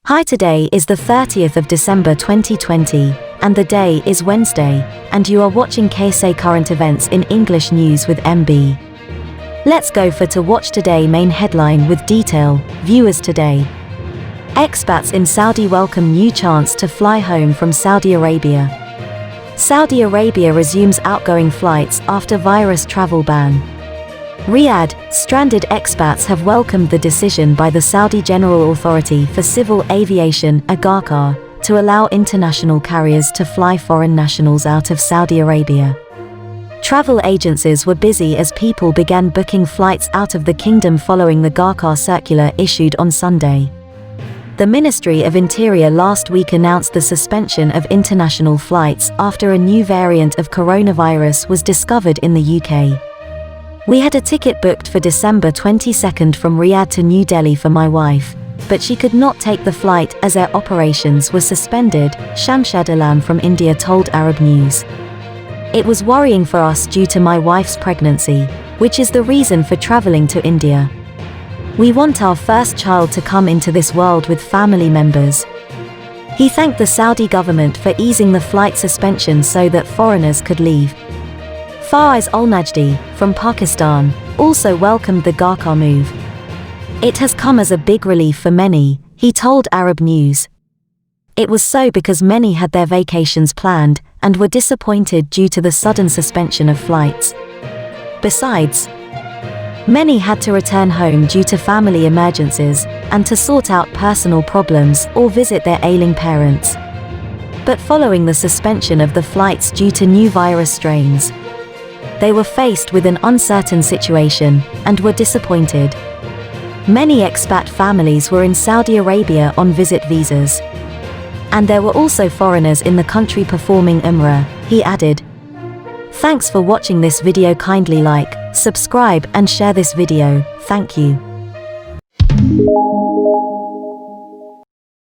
Hi, today is the 30th of December 2020, and the day is Wednesday, and you are watching KSA Current Events in English News with MB. Let's go for To Watch Today main headline with detail. Viewers today. Expats in Saudi welcome new chance to fly home from Saudi Arabia. Saudi Arabia resumes outgoing flights after virus travel ban. Riyadh, stranded expats have welcomed the decision by the Saudi General Authority for Civil Aviation (AGACA) to allow international carriers to fly foreign nationals out of Saudi Arabia. Travel agencies were busy as people began booking flights out of the kingdom following the AGACA circular issued on Sunday. The Ministry of Interior last week announced the suspension of international flights after a new variant of coronavirus was discovered in the UK. We had a ticket booked for December 22nd from Riyadh to New Delhi for my wife, but she could not take the flight as air operations were suspended, Shamshad Alam from India told Arab News. It was worrying for us due to my wife's pregnancy, which is the reason for traveling to India. We want our first child to come into this world with family members. He thanked the Saudi government for easing the flight suspension so that foreigners could leave. Faiz Al-Najdi, from Pakistan, also welcomed the AGACA move. It has come as a big relief for many, he told Arab News. It was so because many had their vacations planned and were disappointed due to the sudden suspension of flights. Besides, many had to return home due to family emergencies and to sort out personal problems or visit their ailing parents. But following the suspension of the flights due to new virus strains, they were faced with an uncertain situation and were disappointed. Many expat families were in Saudi Arabia on visit visas. And there were also foreigners in the country performing Umrah, he added. Thanks for watching this video. Kindly like, subscribe and share this video. Thank you.